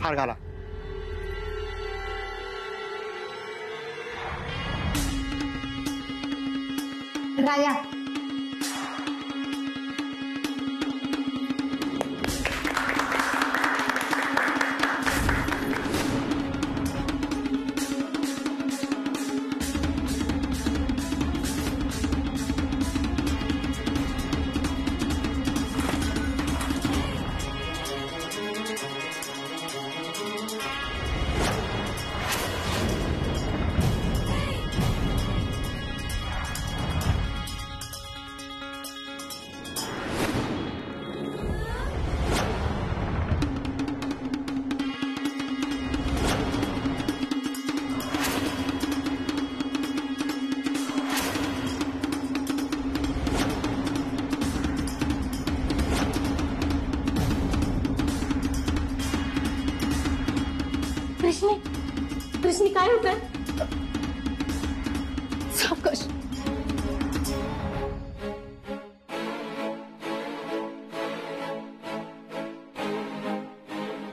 हार घाला. राया, कृष्णी काय होतंय? सावकाश.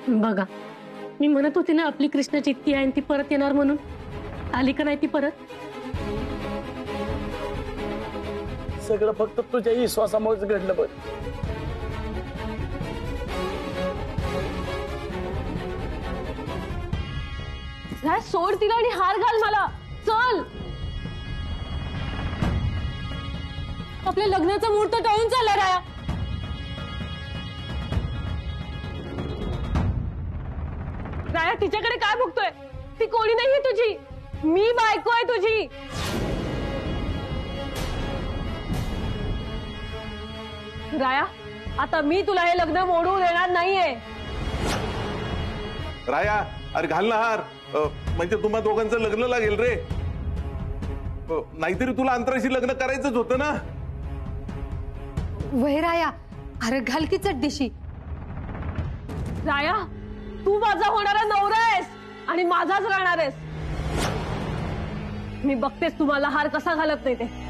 बघा, मी म्हणत होते ना आपली कृष्णा चित्ती आहे ती परत येणार म्हणून. आली का नाही ती परत? सगळं फक्त तुझ्या विश्वासामुळेच घडलं बघ. सोड तिला आणि हार घाल मला. चल, आपल्या लग्नाचा मुहूर्त टळून चालला राया. राया, तिच्याकडे काय बघतोय? ती कोणी नाहीये तुझी, मी बायको आहे तुझी. राया, आता मी तुला हे लग्न मोडू देणार नाहीये. राया, अरे घाल ना हार, म्हणजे तुम्हा दोघांचं लग्न लागेल रे. नाहीतरी तुला अंतराशी लग्न करायचंच होतं ना. वय राया, अरे घाल की चड्डीशी. राया, तू माझा होणारा नवरा आहेस आणि माझाच राहणार आहेस. मी बघतेस तुम्हाला हार कसा घालत नाही ते.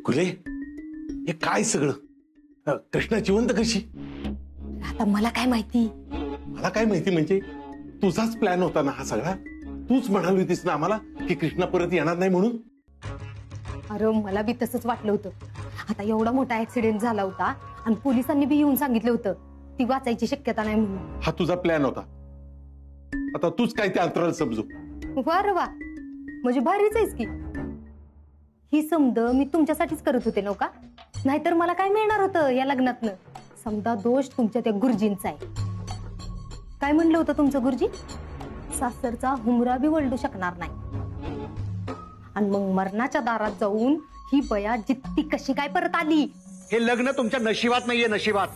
गुले, हे काय सगळं? कृष्णा जिवंत कशी? आता मला काय माहिती? मला काय माहिती म्हणजे तुझाच प्लॅन होता ना हा सगळा. तूच म्हणाली होतीस ना आम्हाला की कृष्णा परत येणार नाही म्हणून. अरे मला बी तसंच वाटलं होतं. आता एवढा मोठा ऍक्सिडेंट झाला होता आणि पोलिसांनी बी येऊन सांगितलं होतं ती वाचायची शक्यता नाही म्हणून. हा तुझा प्लॅन होता. आता तूच काय ते अंतराल समजू. वा रे वा, म्हणजे भारीच आहेस की. ही समज मी तुमच्यासाठीच करत होते नव्हता, नाहीतर मला काय मिळणार होतं या लग्नातनं. समजा दोष तुमच्या त्या गुरुजींचा आहे. काय म्हणलं होतं तुमचं गुरुजी? सासरचा हुमरा बी वळडू शकणार नाही. आणि मग मरणाच्या दारात जाऊन ही बया जित्ती कशी काय परत आली? हे लग्न तुमच्या नशिबात नाहीये, नशिबात.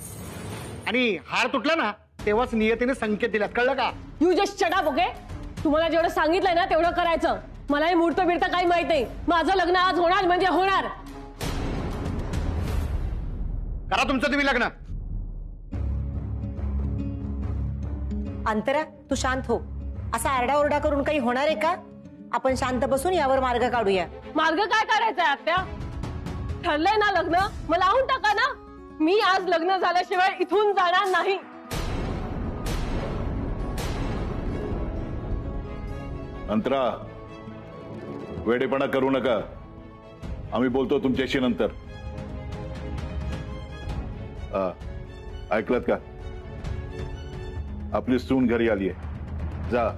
आणि हार तुटला ना तेव्हाच नियतीने संकेत दिलात, कळलं का? You just shut up, okay? तुम्हाला जेवढं सांगितलंय ना तेवढं करायचं. मला हे मुहूर्त बिर्त काही माहित नाही. माझं लग्न आज होणार म्हणजे होणार. करा तुमचं तुम्ही लग्न. अंतरा, तू शांत हो. असा आरडाओरडा करून काही होणार आहे का? आपण शांत बसून यावर मार्ग काढूया. मार्ग काय काढायचा आहे आत्या? ठरलंय ना लग्न, मला लावून टाका ना. मी आज लग्न झाल्याशिवाय इथून जाणार नाही. अंतरा, वेडेपणा करू नका. आम्ही बोलतो तुमच्याशी नंतर. ऐकलत का? आपली सून घरी आलीये. जा,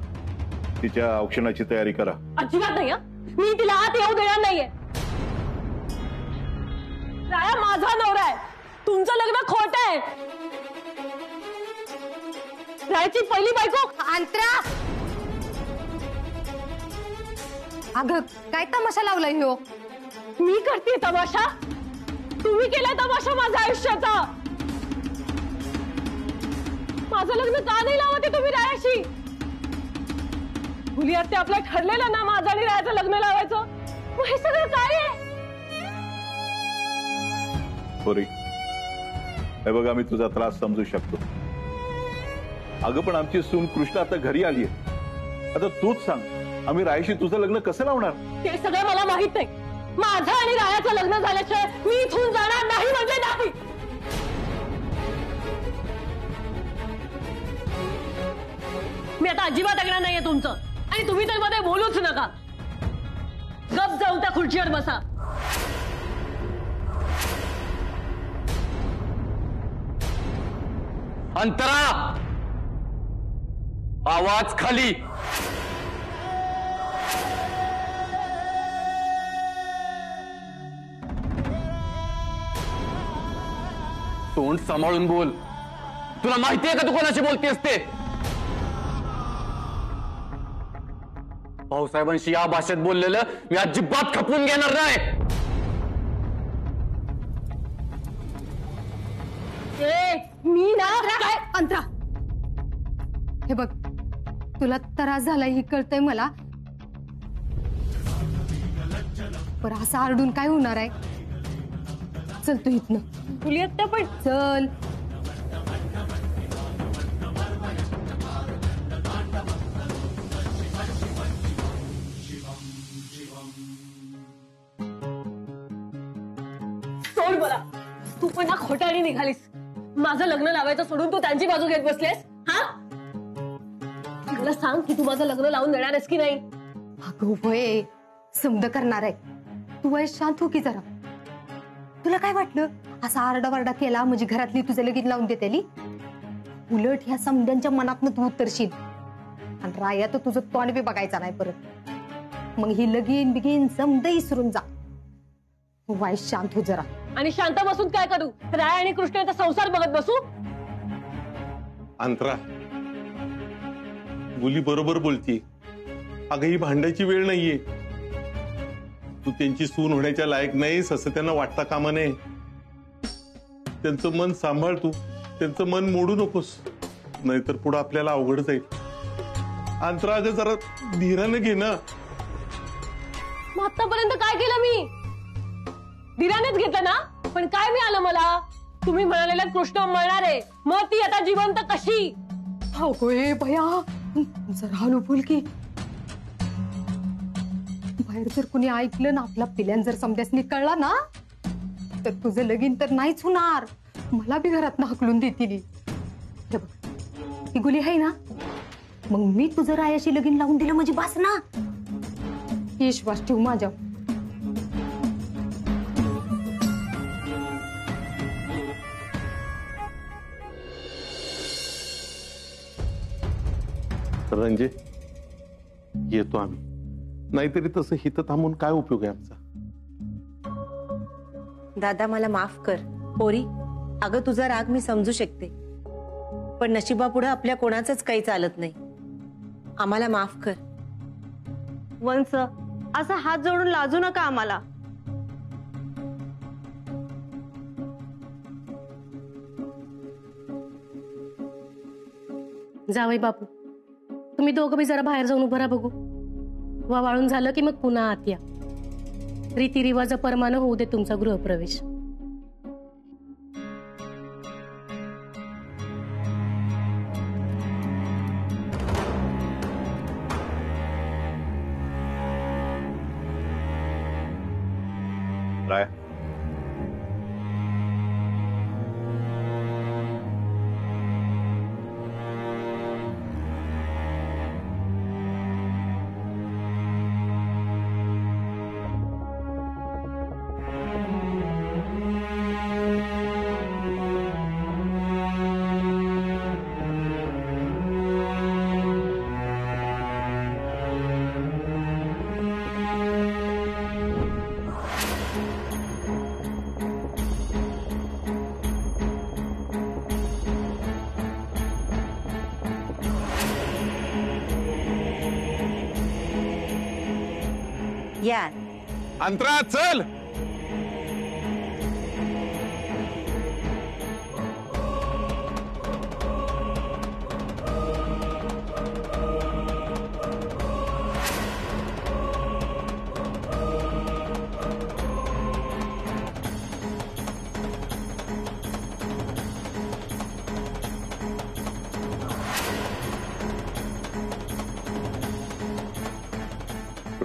तिच्या औक्षणाची तयारी करा. अजिबात नाही. मी तिला आत येऊ देणार नाहीये. राया माझा नवरा आहे, तुमचं लग्न खोटं आहे. रायाची पहिली बायको अंतरा. अगं काय तमाशा लावलाय हो? मी करते तमाशा? तुम्ही केला तमाशा माझ्या आयुष्याचा. माझं लग्न का नाही लावते तुम्ही रायाशी? फुली आत्या आपलं ठरलेलं ना माझं आणि रायाचं लग्न लावायचं. मग हे सगळं काय आहे? पोरी, हे बघा, मी तुझा त्रास समजू शकतो. अगं पण आमची सून कृष्णा आता घरी आली आहे. आता तूच सांग, आम्ही रायाशी तुझं लग्न कसं लावणार? ते सगळं मला माहित नाही. माझं आणि रायाचं लग्न झाल्याशिवाय मी इथून जाणार नाही म्हणजे नाही. मी आता अजिबात ऐकणार नाहीये तुमचं. आणि तुम्ही तर मध्ये बोलूच नका. गप जाऊन त्या खुर्चीवर बसा. अंतरा, आवाज खाली. तोंड सांभाळून बोल. तुला माहितीये का तू कोणाशी बोलती असते? भाऊसाहेबांशी या भाषेत बोललेलं मी अजिबात खपवून घेणार नाही. मी ना काय अंतरा, हे बघ, तुला त्रास झाला ही कळतंय मला, पण असं आरडून काय होणार आहे? चल तू इथनं. फुली आत्या पण चल. सोड मला. तू पण ना खोटारी निघालीस. माझं लग्न लावायचं सोडून तू त्यांची बाजू घेत बसलेस. हा, मला सांग की तू माझं लग्न लावून देणार आहेस की नाही? अगं वय, समद करणार आहे. तू वय शांत हो की जरा. तुला काय वाटलं असा आरडावारडा केला म्हणजे घरातली तुझं लगीन लावून देतेली? उलट ह्या समद्यांच्या मनातनं तू उतरशील आणि राया तर तुझं तोंड बी बघायचा नाही परत. मग ही लगीन बिगीन समद इसरून जा. वाय शांत हो जरा. आणि शांत बसून काय करू? राय आणि कृष्णाचा संसार बघत बसू? अंतरा, गुली बरोबर बोलतीये. अगं ही भांडायची वेळ नाहीये. तू त्यांची सून होण्याच्या लायक नाहीस असं त्यांना वाटता कामा नये. त्यांचं मन सांभाळ तू. त्यांचं मन मोडू नकोस, नाहीतर पुढे आपल्याला अवघड जाईल. अंतरा, अगं जरा धीराने घे ना. मग आतापर्यंत काय केलं मी? धीरानेच घेतलं ना. पण काय मिळालं मला? तुम्ही म्हणालेला कृष्ण मरणार आहे, मग ती आता जिवंत कशी? अगोय भया, जरा हळू बोल की. बाहेर जर कुणी ऐकलं ना, आपला पिल्यान जर समध्यासनी कळला ना, तर तुझं लगीन तर नाहीच होणार. मला बी घरात हाकलून देतील. हे बघ, ही गुली आहे ना, मग मी तुझं रायाशी लगीन लावून दिलं म्हणजे बास ना. विश्वास ठेव माझ्या. रंजे, येतो आम्ही. नाहीतरी तसं हित थांबून काय उपयोग आहे आमचा? दादा, मला माफ कर. पोरी, अगं तुझा राग मी समजू शकते, पण नशिबापुढे आपल्या कोणाचंच काही चालत नाही. आम्हाला माफ कर. वंस, असा हात जोडून लाजू नका आम्हाला. जावई बापू, तुम्ही दोघं बी जरा बाहेर जाऊन उभं राहा बघू. वाळून झालं की मग पुन्हा आत या. रीतिरिवाजाप्रमाणे होऊ दे तुमचा गृहप्रवेश. राय, या. अंतरा, चल.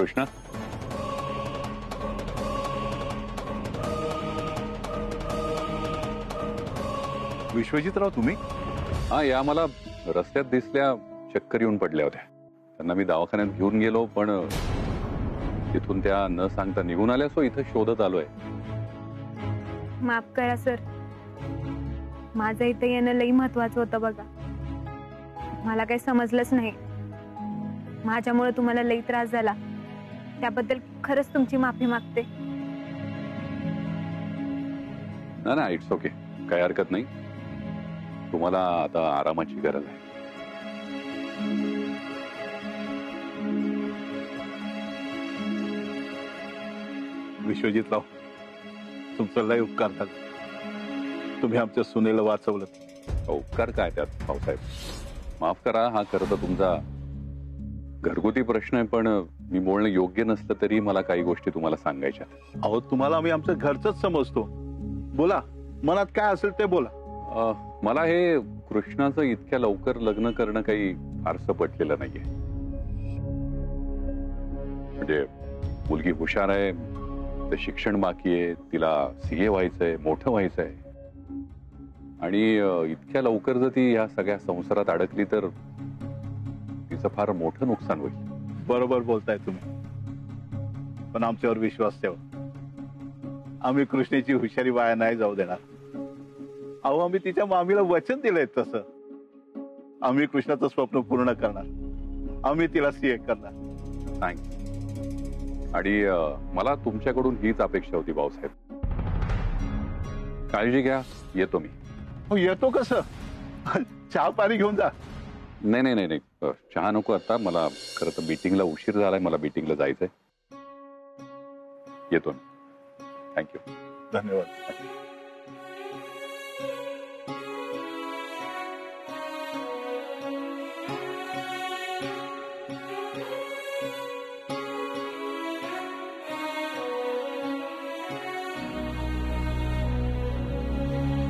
कृष्णा, विश्वजितराव तुम्ही? हा, या मला रस्त्यात दिसल्या, चक्कर येऊन पडल्या होत्या. त्यांना मी दवाखान्यात घेऊन गेलो, पण तिथून त्या न सांगता निघून आल्या. सो इथं शोधत आलोय. माफ करा सर, माझं इथं येणं लई महत्वाचं होतं बघा. मला काही समजलंच नाही. माझ्यामुळे तुम्हाला लई त्रास झाला, त्याबद्दल खरंच तुमची माफी मागते. ना इट्स ओके, काही हरकत नाही. तुम्हाला आता आरामाची गरज आहे. विश्वजितराव, तुमचं लय उपकार झाला. तुम्ही आमच्या सुनेला वाचवलं. उपकार काय त्यात भाऊसाहेब, माफ करा. हा खरं तर तुमचा घरगुती प्रश्न आहे, पण मी बोलणं योग्य नसलं तरी मला काही गोष्टी तुम्हाला सांगायच्या. अहो, तुम्हाला आम्ही आमचं घरचंच समजतो. बोला, मनात काय असेल ते बोला. मला हे कृष्णाचं इतक्या लवकर लग्न करणं काही फारसं पटलेलं नाहीये. म्हणजे मुलगी हुशार आहे, तर शिक्षण बाकी आहे, तिला CA व्हायचंय, मोठं व्हायचंय, आणि इतक्या लवकर जर ती या सगळ्या संसारात अडकली तर तिचं फार मोठं नुकसान होईल. बरोबर बोलताय तुम्ही, पण आमच्यावर विश्वास ठेवा. आम्ही कृष्णेची हुशारी वाया नाही जाऊ देणार. अहो, आम्ही तिच्या मामीला वचन दिलंय तसं. आम्ही कृष्णाचं स्वप्न पूर्ण करणार. आम्ही तिला CA करणार. थँक्स. आणि मला तुमच्याकडून हीच अपेक्षा होती भाऊसाहेब. काळजी घ्या, येतो मी. येतो कसं? चहा पाणी घेऊन जा. नाही, चहा नको आता. मला खरं तर मीटिंगला उशीर झालाय, मला मीटिंगला जायचंय. येतो मी. थँक्यू. धन्यवाद.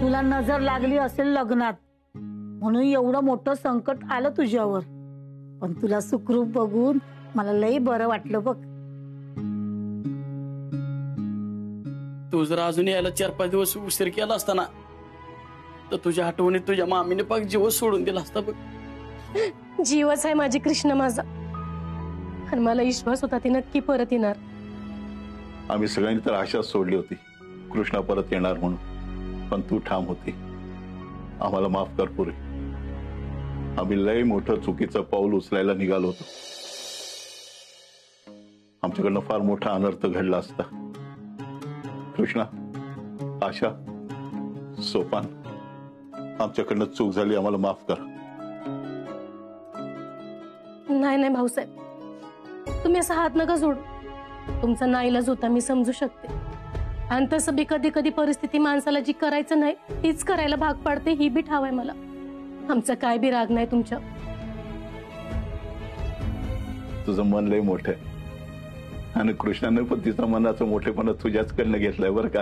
तुला नजर लागली असेल लग्नात, म्हणून एवढं मोठं संकट आलं तुझ्यावर. पण तुला सुखरूप बघून मला लई बरं वाटलं बघ. तू जर अजून यायला 4-5 दिवस उशीर केला असता ना, तर तुझ्या आठवणीत तुझ्या मामीने पाक जीवच सोडून दिला असता बघ. जीवच आहे माझी कृष्ण माझा, आणि मला विश्वास होता ती नक्की परत येणार. आम्ही सगळ्यांनी तर आशाच सोडली होती कृष्णा परत येणार म्हणून, पण तू ठाम होती. आम्हाला माफ कर पुरे. आम्ही लय मोठं चुकीचं पाऊल उचलायला निघालो होतो. आमच्याकडनं फार मोठा अनर्थ घडला असता. कृष्णा, आशा, सोपान, आमच्याकडनं चूक झाली. आम्हाला माफ कर. नाही भाऊसाहेब, तुम्ही असा हात नका जोडू. तुमचा नाईलाज होता, मी समजू शकते. आणि तसं बी कधी कधी परिस्थिती माणसाला जी करायचं नाही तीच करायला भाग पाडते, ही बी ठाव आहे मला. आमचा काय बी राग नाही तुमच्या. तुझं मन लय मोठं आहे, आणि कृष्णाने पण तिचा मनाचं मोठेपणा तुझ्याचकडनं घेतलंय बरं का.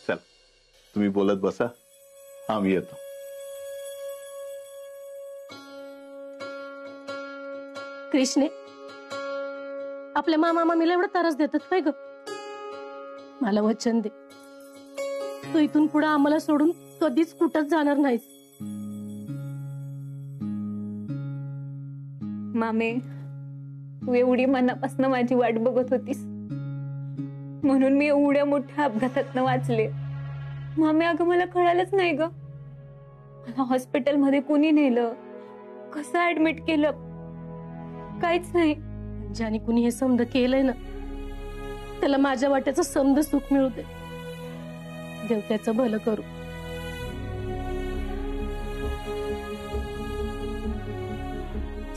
चल, तुम्ही बोलत बसा, आम्ही येतो. कृष्णे, आपल्या मामा मामीला एवढा त्रास देतात काय ग? मला वचन दे, तू इथून पुढे आम्हाला सोडून कधीच कुठंच जाणार नाहीस. मामे, तू एवढी मनापासून माझी वाट बघत होतीस म्हणून मी एवढ्या मोठ्या अपघातातनं वाचले. मामे, अगं मला कळालंच नाही ग. मला हॉस्पिटलमध्ये कुणी नेलं, कसं ऍडमिट केलं, काहीच नाही. ज्याने कुणी हे समज केलंय ना, त्याला माझ्या वाट्याचं समज सुख मिळू दे. देव त्याचं भलं करू.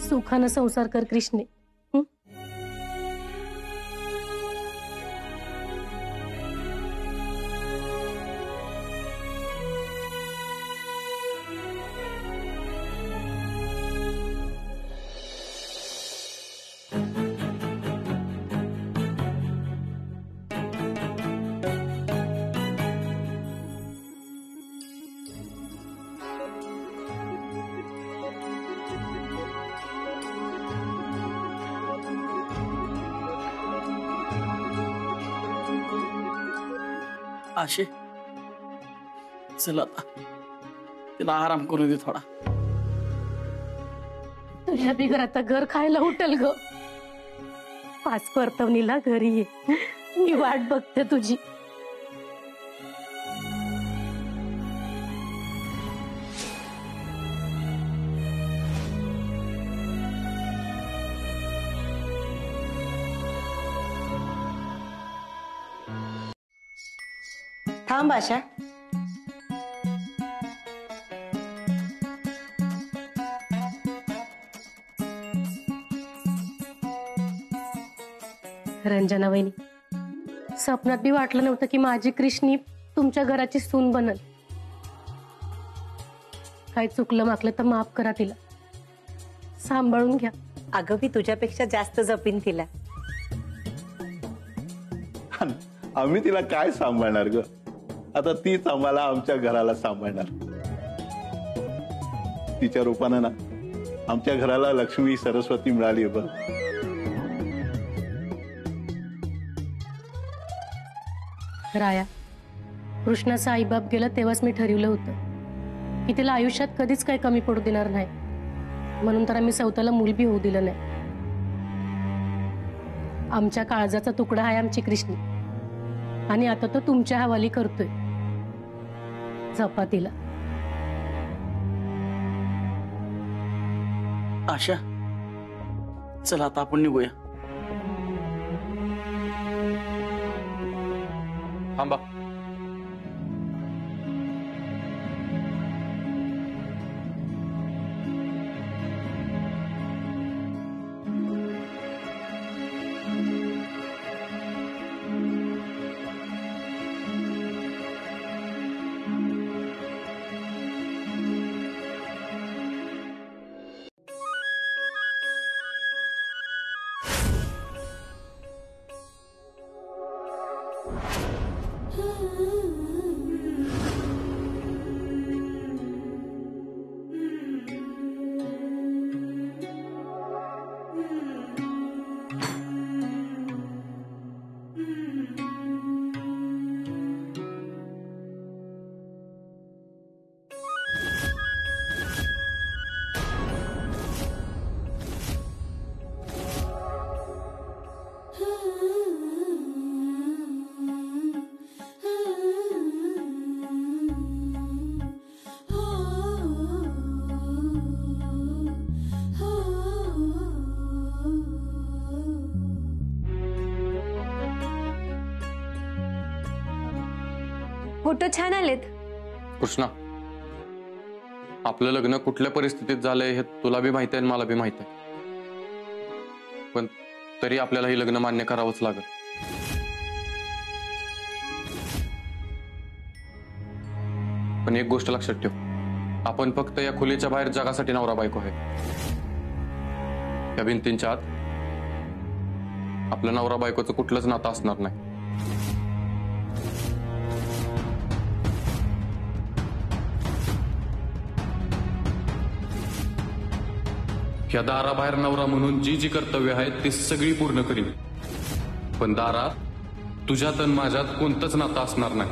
सुखानं संसार कर कृष्णे. आशे चल आता तिला आराम करू दे थोडा. तुझ्या बिगर आता घर खायला उठल ग. 5 परतवणीला घरी ये, मी वाट बघते तुझी. थांब आशा. रंजना वहिनी, स्वप्नात बी वाटलं नव्हतं की माझी कृष्णी तुमच्या घराची सून बनल. काय चुकलं माकलं तर माफ करा तिला, सांभाळून घ्या. अगं मी तुझ्यापेक्षा जास्त जपीन तिला. आम्ही तिला काय सांभाळणार ग? आता तीच आम्हाला आमच्या घराला सांभाळणार. तिच्या रूपानं ना आमच्या घराला लक्ष्मी सरस्वती मिळाली बघ. राया, कृष्णाचा आईबाप गेला तेव्हाच मी ठरवलं होतं की तिला आयुष्यात कधीच काही कमी पडू देणार नाही. म्हणून तर आम्ही स्वतःला मूल बी होऊ दिलं नाही. आमच्या काळजाचा तुकडा आहे आमची कृष्णी, आणि आता तो तुमच्या हवाली करतोय. जपा तिला. आशा चला आता आपण निघूया. थांबा. फोटो छान आलेत. कृष्णा, आपलं लग्न कुठल्या परिस्थितीत झालंय हे तुला बी माहिती आहे आणि मला बी माहिती आहे. पण तरी आपल्याला हे लग्न मान्य करावंच लागेल. पण एक गोष्ट लक्षात ठेव, आपण फक्त या खोलीच्या बाहेर जगासाठी नवरा बायको आहे. या भिंतींच्या आत आपलं नवरा बायकोचं कुठलंच नातं असणार नाही. या दाराबाहेर नवरा म्हणून जी जी कर्तव्य आहेत ती सगळी पूर्ण करीन. पण दारात तुझ्यात आणि माझ्यात कोणतंच नातं असणार नाही.